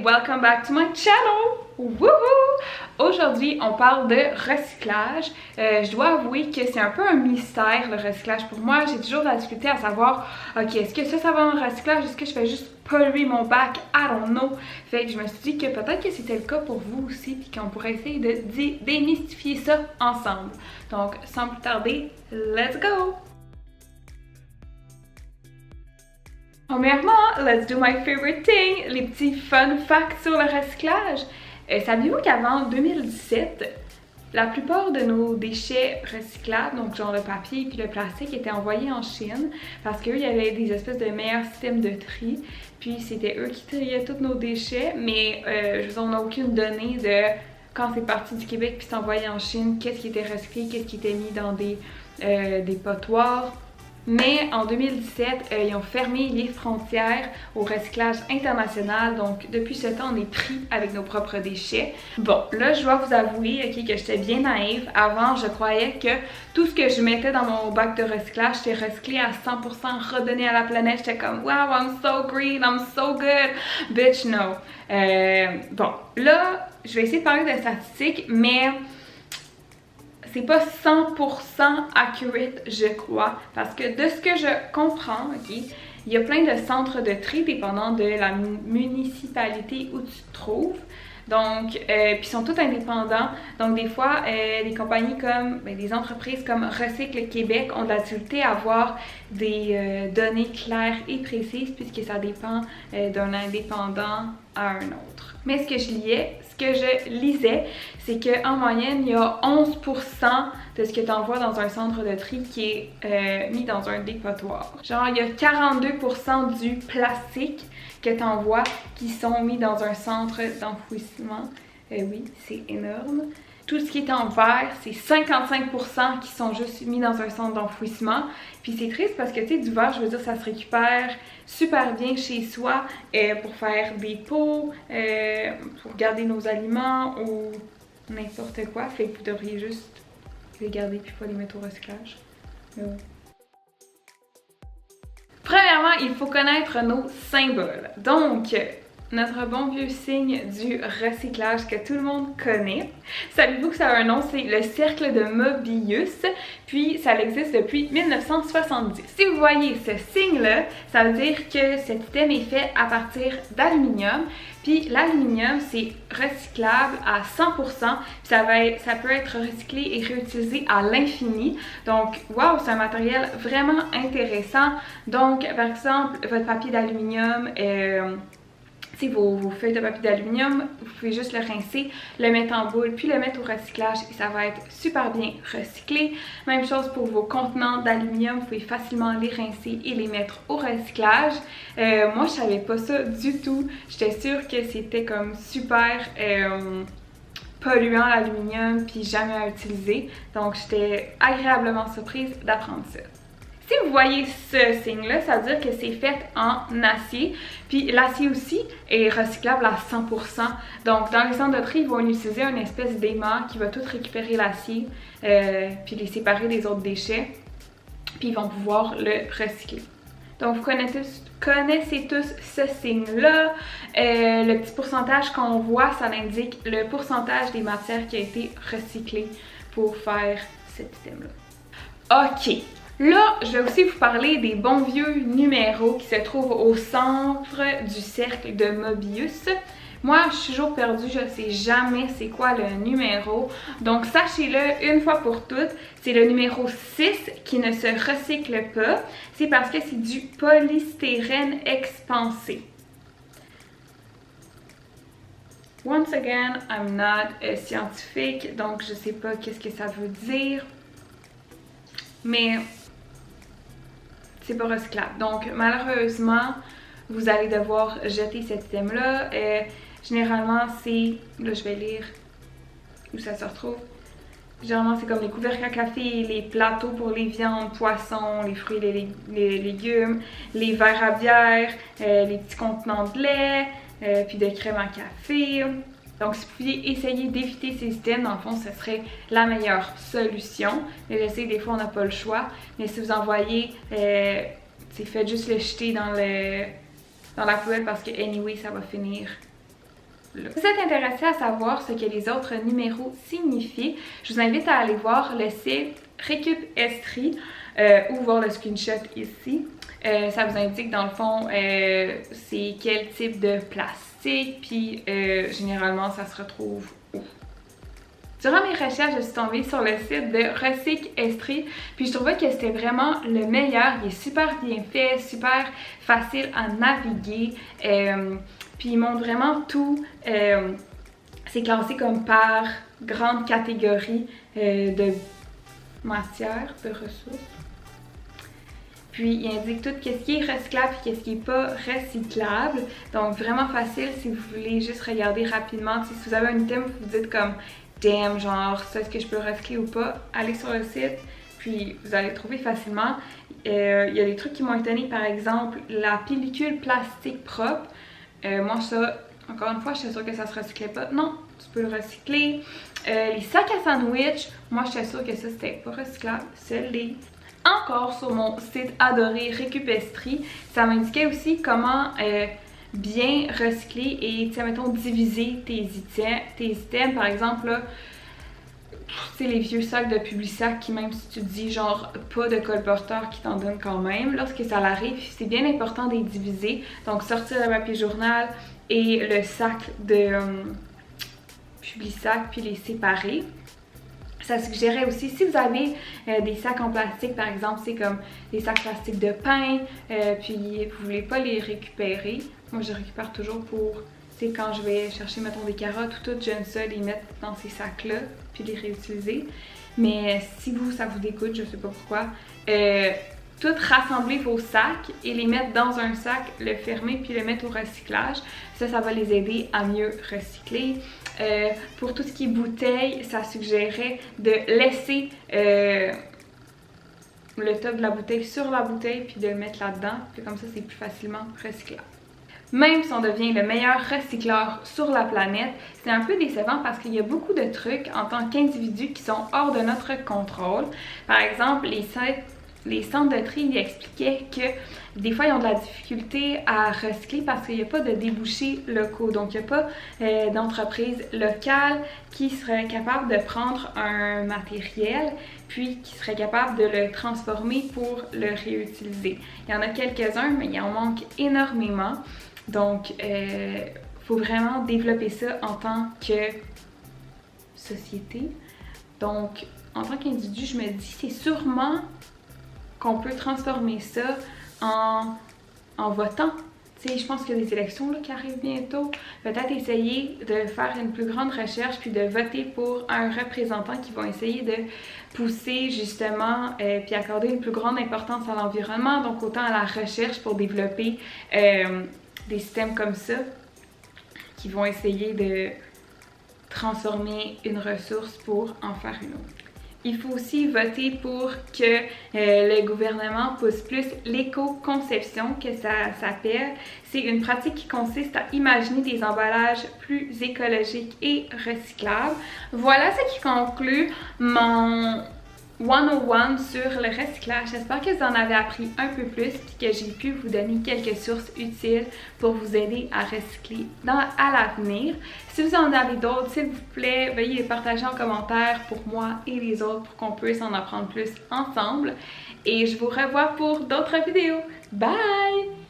welcome back to my channel! Woohoo! Aujourd'hui, on parle de recyclage. Je dois avouer que c'est un peu un mystère le recyclage pour moi. J'ai toujours de la difficulté à savoir, ok, est-ce que ça va dans le recyclage? Est-ce que je fais juste polluer mon bac? I don't know. Fait que je me suis dit que peut-être que c'était le cas pour vous aussi, puis qu'on pourrait essayer de démystifier ça ensemble. Donc, sans plus tarder, let's go! Premièrement, let's do my favorite thing, les petits fun facts sur le recyclage. Saviez-vous qu'avant 2017, la plupart de nos déchets recyclables, donc genre le papier et le plastique, étaient envoyés en Chine parce qu'eux, il y avait des espèces de meilleurs systèmes de tri, puis c'était eux qui triaient tous nos déchets, mais je veux dire, on n'a aucune donnée de quand c'est parti du Québec puis c'est envoyé en Chine, qu'est-ce qui était recyclé, qu'est-ce qui était mis dans des potoirs. Mais en 2017, ils ont fermé les frontières au recyclage international. Donc, depuis ce temps, on est pris avec nos propres déchets. Bon, là, je dois vous avouer que j'étais bien naïve. Avant, je croyais que tout ce que je mettais dans mon bac de recyclage, c'était recyclé à 100%, redonné à la planète. J'étais comme, wow, I'm so green, I'm so good. Bitch, no. Bon, là, je vais essayer de parler de statistiques, mais c'est pas 100% accurate, je crois, parce que de ce que je comprends, il y a plein de centres de tri dépendant de la municipalité où tu te trouves. Donc, puis ils sont tous indépendants. Donc, des fois, des compagnies comme, des entreprises comme Recycle Québec ont de la difficulté à avoir des données claires et précises puisque ça dépend d'un indépendant à un autre. Mais ce que je lisais, c'est qu'en moyenne, il y a 11% de ce que tu envoies dans un centre de tri qui est mis dans un dépotoir. Genre, il y a 42% du plastique que tu envoies qui sont mis dans un centre d'enfouissement. Oui, c'est énorme. Tout ce qui est en verre, c'est 55% qui sont juste mis dans un centre d'enfouissement. Puis c'est triste parce que, tu sais, du verre, je veux dire, ça se récupère super bien chez soi pour faire des pots, pour garder nos aliments ou n'importe quoi. Fait que vous devriez juste les garder puis pas les mettre au recyclage. Mais ouais. Premièrement, il faut connaître nos symboles. Donc, notre bon vieux signe du recyclage que tout le monde connaît. Savez-vous que ça a un nom? C'est le cercle de Mobius. Puis, ça existe depuis 1970. Si vous voyez ce signe-là, ça veut dire que cet item est fait à partir d'aluminium. Puis l'aluminium, c'est recyclable à 100%. Puis ça peut être recyclé et réutilisé à l'infini. Donc, wow, c'est un matériel vraiment intéressant. Donc, par exemple, votre papier d'aluminium, vos feuilles de papier d'aluminium, vous pouvez juste le rincer, le mettre en boule, puis le mettre au recyclage et ça va être super bien recyclé. Même chose pour vos contenants d'aluminium, vous pouvez facilement les rincer et les mettre au recyclage. Moi, je savais pas ça du tout. J'étais sûre que c'était comme super polluant l'aluminium puis jamais à utiliser. Donc, j'étais agréablement surprise d'apprendre ça. Si vous voyez ce signe-là, ça veut dire que c'est fait en acier. Puis l'acier aussi est recyclable à 100%. Donc dans les centres de tri, ils vont utiliser une espèce d'aimant qui va tout récupérer l'acier puis les séparer des autres déchets. Puis ils vont pouvoir le recycler. Donc vous connaissez tous ce signe-là. Le petit pourcentage qu'on voit, ça indique le pourcentage des matières qui a été recyclées pour faire cet item-là. OK. Là, je vais aussi vous parler des bons vieux numéros qui se trouvent au centre du cercle de Mobius. Moi, je suis toujours perdue, je ne sais jamais c'est quoi le numéro. Donc, sachez-le une fois pour toutes, c'est le numéro 6 qui ne se recycle pas. C'est parce que c'est du polystyrène expansé. Once again, I'm not a scientifique, donc je ne sais pas qu'est-ce que ça veut dire. Mais c'est pas recyclable. Donc, malheureusement, vous allez devoir jeter cet item-là. Généralement, c'est... Là, je vais lire où ça se retrouve. Généralement, c'est comme les couvercles à café, les plateaux pour les viandes, poissons, les fruits et les légumes, les verres à bière, les petits contenants de lait, puis de crème à café. Donc, si vous pouviez essayer d'éviter ces items, dans le fond, ce serait la meilleure solution. Mais je sais que des fois, on n'a pas le choix. Mais si vous en voyez, faites juste le jeter dans la poubelle parce que, anyway, ça va finir là. Si vous êtes intéressé à savoir ce que les autres numéros signifient, je vous invite à aller voir le site Récup Estrie ou voir le screenshot ici. Ça vous indique dans le fond c'est quel type de plastique, puis généralement ça se retrouve où. Durant mes recherches, je suis tombée sur le site de Recyc Estrie, puis je trouvais que c'était vraiment le meilleur. Il est super bien fait, super facile à naviguer, puis ils montrent vraiment tout. C'est classé comme par grande catégorie de matières, de ressources. Puis il indique tout ce qui est recyclable et ce qui n'est pas recyclable. Donc vraiment facile si vous voulez juste regarder rapidement. Si vous avez un item, vous vous dites comme damn, genre ça, est-ce que je peux le recycler ou pas? Allez sur le site, puis vous allez le trouver facilement. Il y a des trucs qui m'ont étonné, par exemple la pellicule plastique propre. Moi ça, encore une fois, j'étais sûre que ça se recyclait pas. Non, tu peux le recycler. Les sacs à sandwich, moi j'étais sûre que ça c'était pas recyclable. C'est encore sur mon site adoré Récup Estrie, ça m'indiquait aussi comment bien recycler et, tu sais, mettons, diviser tes items. Par exemple, là, tu sais, les vieux sacs de Publisac qui, même si tu dis genre pas de colporteur, qui t'en donne quand même, lorsque ça l'arrive, c'est bien important de les diviser. Donc sortir le papier journal et le sac de Publisac, puis les séparer. Ça suggérait aussi, si vous avez des sacs en plastique, par exemple, c'est comme des sacs plastiques de pain, puis vous voulez pas les récupérer. Moi, je récupère toujours pour, tu sais, quand je vais chercher, mettons, des carottes ou tout, j'aime ça les mettre dans ces sacs-là, puis les réutiliser. Mais si vous, ça vous dégoûte, je sais pas pourquoi, tout rassembler vos sacs et les mettre dans un sac, le fermer puis le mettre au recyclage. Ça va les aider à mieux recycler. Pour tout ce qui est bouteille, ça suggérait de laisser le top de la bouteille sur la bouteille puis de le mettre là-dedans. Puis comme ça, c'est plus facilement recyclable. Même si on devient le meilleur recycleur sur la planète, c'est un peu décevant parce qu'il y a beaucoup de trucs en tant qu'individu qui sont hors de notre contrôle. Par exemple, les centres de tri, ils expliquaient que des fois, ils ont de la difficulté à recycler parce qu'il n'y a pas de débouchés locaux. Donc, il n'y a pas d'entreprise locale qui serait capable de prendre un matériel puis qui serait capable de le transformer pour le réutiliser. Il y en a quelques-uns, mais il en manque énormément. Donc, il faut vraiment développer ça en tant que société. Donc, en tant qu'individu, je me dis, c'est sûrement qu'on peut transformer ça en votant. Tu sais, je pense qu'il y a des élections là, qui arrivent bientôt. Peut-être essayer de faire une plus grande recherche puis de voter pour un représentant qui va essayer de pousser justement puis accorder une plus grande importance à l'environnement, donc autant à la recherche pour développer des systèmes comme ça qui vont essayer de transformer une ressource pour en faire une autre. Il faut aussi voter pour que le gouvernement pousse plus l'éco-conception, que ça s'appelle. C'est une pratique qui consiste à imaginer des emballages plus écologiques et recyclables. Voilà ce qui conclut mon 101 sur le recyclage. J'espère que vous en avez appris un peu plus et que j'ai pu vous donner quelques sources utiles pour vous aider à recycler à l'avenir. Si vous en avez d'autres, s'il vous plaît, veuillez les partager en commentaire pour moi et les autres pour qu'on puisse en apprendre plus ensemble. Et je vous revois pour d'autres vidéos. Bye!